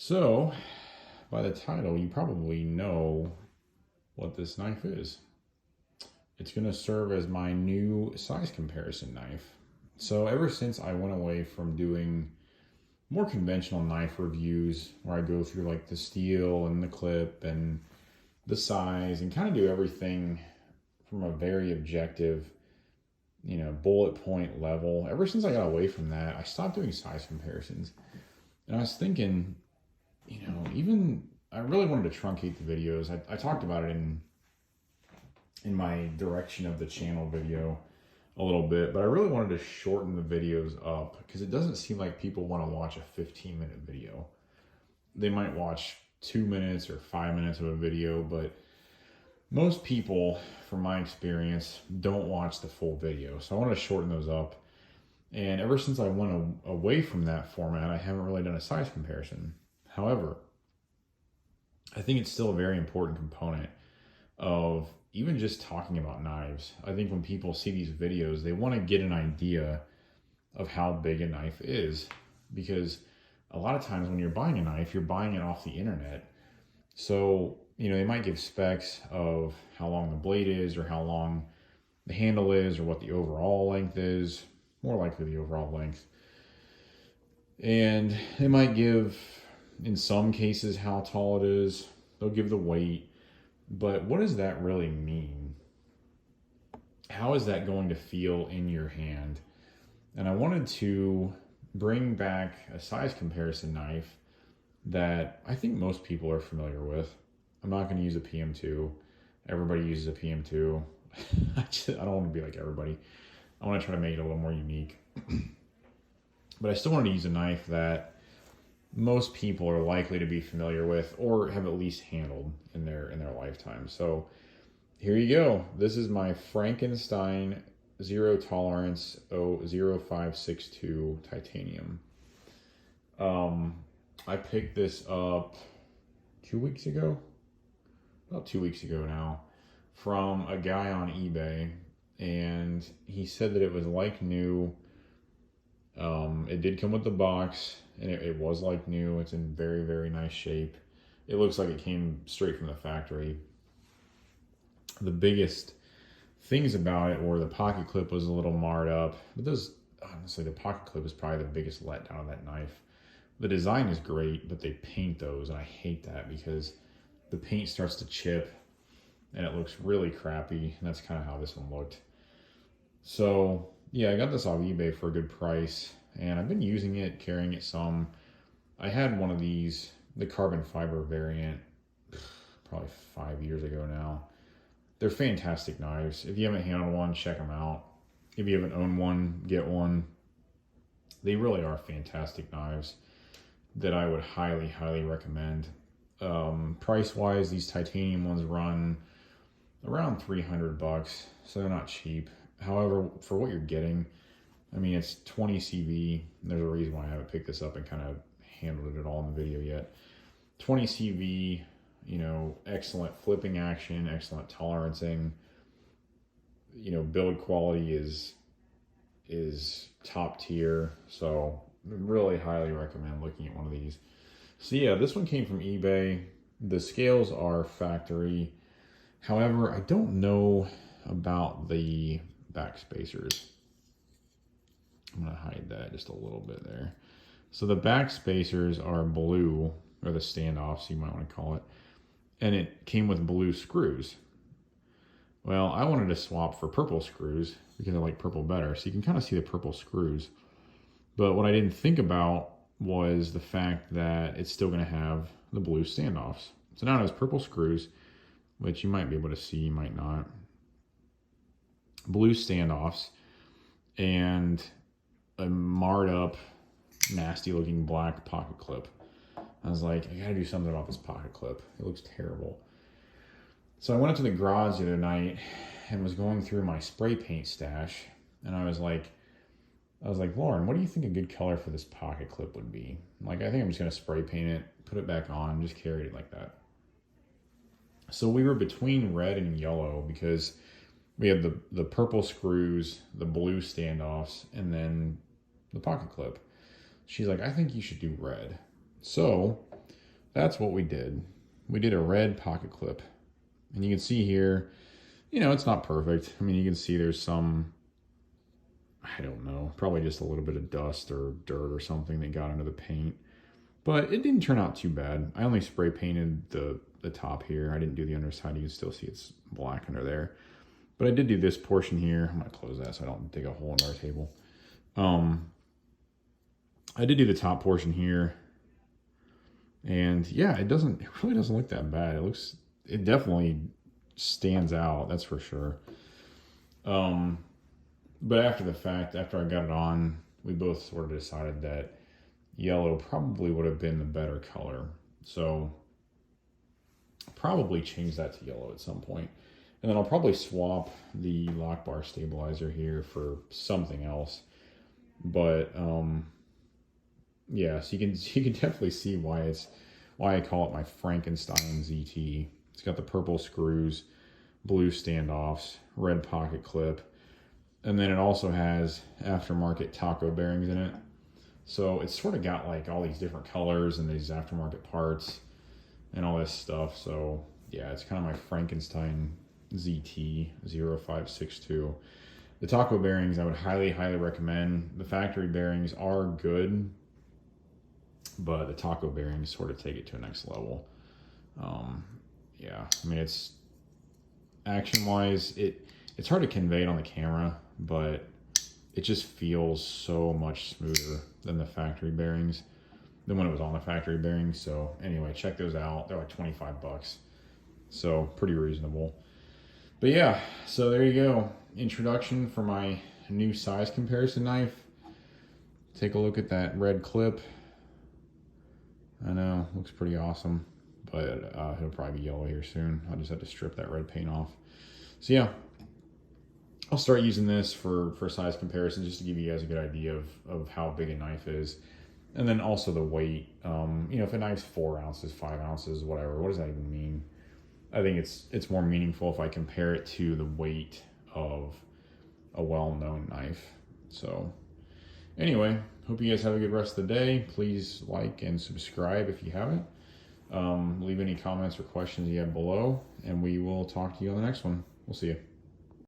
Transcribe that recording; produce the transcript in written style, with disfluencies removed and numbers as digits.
So, by the title, you probably know what this knife is. It's going to serve as my new size comparison knife. So, ever since I went away from doing more conventional knife reviews, where I go through like the steel and the clip and the size and kind of do everything from a very objective, bullet point level, ever since I got away from that, I stopped doing size comparisons. And I was thinking, even I really wanted to truncate the videos. I talked about it in my direction of the channel video a little bit, but I really wanted to shorten the videos up because it doesn't seem like people want to watch a 15-minute video. They might watch 2 minutes or 5 minutes of a video, but most people, from my experience, don't watch the full video. So I wanted to shorten those up. And ever since I went away from that format, I haven't really done a size comparison. However, I think it's still a very important component of even just talking about knives. I think when people see these videos, they want to get an idea of how big a knife is, because a lot of times when you're buying a knife, you're buying it off the internet. So, they might give specs of how long the blade is or how long the handle is or what the overall length is, more likely the overall length. And they might give, in some cases, how tall it is. They'll give the weight. But what does that really mean? How is that going to feel in your hand? And I wanted to bring back a size comparison knife that I think most people are familiar with. I'm not going to use a PM2. Everybody uses a PM2. I don't want to be like everybody. I want to try to make it a little more unique. But I still wanted to use a knife that most people are likely to be familiar with or have at least handled in their lifetime. So here you go. This is my Frankenstein Zero Tolerance 0562 titanium. I picked this up 2 weeks ago, about 2 weeks ago now, from a guy on eBay, and he said that it was like new. It did come with the box, and it was like new. It's in very, very nice shape. It looks like it came straight from the factory. The biggest things about it were the pocket clip was a little marred up. But honestly, the pocket clip is probably the biggest letdown of that knife. The design is great, but they paint those, and I hate that because the paint starts to chip, and it looks really crappy, and that's kind of how this one looked. So, yeah, I got this off eBay for a good price, and I've been using it, carrying it some. I had one of these, the carbon fiber variant, probably 5 years ago now. They're fantastic knives. If you haven't handled one, check them out. If you haven't owned one, get one. They really are fantastic knives that I would highly, highly recommend. Price-wise, these titanium ones run around $300, so they're not cheap. However, for what you're getting, I mean, it's 20 CV. There's a reason why I haven't picked this up and kind of handled it at all in the video yet. 20 CV, excellent flipping action, excellent tolerancing. Build quality is top tier. So really highly recommend looking at one of these. So yeah, this one came from eBay. The scales are factory. However, I don't know about the back spacers. I'm going to hide that just a little bit there. So the back spacers are blue, or the standoffs, you might want to call it. And it came with blue screws. Well, I wanted to swap for purple screws because I like purple better. So you can kind of see the purple screws. But what I didn't think about was the fact that it's still going to have the blue standoffs. So now it has purple screws, which you might be able to see, you might not. Blue standoffs and a marred up, nasty looking black pocket clip. I was like, I gotta do something about this pocket clip. It looks terrible. So I went up to the garage the other night and was going through my spray paint stash, and I was like, Lauren, what do you think a good color for this pocket clip would be? I think I'm just gonna spray paint it, put it back on, just carry it like that. So we were between red and yellow because we had the purple screws, the blue standoffs, and then the pocket clip. She's like, I think you should do red. So that's what we did. We did a red pocket clip. And you can see here, you know, it's not perfect. I mean, you can see there's some, I don't know, probably just a little bit of dust or dirt or something that got into the paint. But it didn't turn out too bad. I only spray painted the top here. I didn't do the underside. You can still see it's black under there. But I did do this portion here. I'm going to close that so I don't dig a hole in our table. I did do the top portion here. And yeah, it really doesn't look that bad. It definitely stands out, that's for sure. But after the fact, after I got it on, we both sort of decided that yellow probably would have been the better color. So probably change that to yellow at some point. And then I'll probably swap the lock bar stabilizer here for something else. But yeah, so you can definitely see why I call it my Frankenstein ZT. It's got the purple screws, blue standoffs, red pocket clip, and then it also has aftermarket taco bearings in it. So it's sort of got like all these different colors and these aftermarket parts and all this stuff. So yeah, it's kind of my Frankenstein ZT 0562. The taco bearings I would highly recommend. The factory bearings are good, but the taco bearings sort of take it to a next level. Yeah, I mean, it's action wise, it's hard to convey it on the camera, but it just feels so much smoother than the factory bearings, than when it was on the factory bearings. So anyway, check those out. They're like 25 bucks. So pretty reasonable. But yeah, so there you go. Introduction for my new size comparison knife. Take a look at that red clip. I know, looks pretty awesome, but it'll probably be yellow here soon. I'll just have to strip that red paint off. So yeah, I'll start using this for size comparison just to give you guys a good idea of how big a knife is. And then also the weight. You know, if a knife's 4 ounces, 5 ounces, whatever, what does that even mean? I think it's more meaningful if I compare it to the weight of a well-known knife. So anyway, hope you guys have a good rest of the day. Please like and subscribe if you haven't. Leave any comments or questions you have below, and we will talk to you on the next one. We'll see you.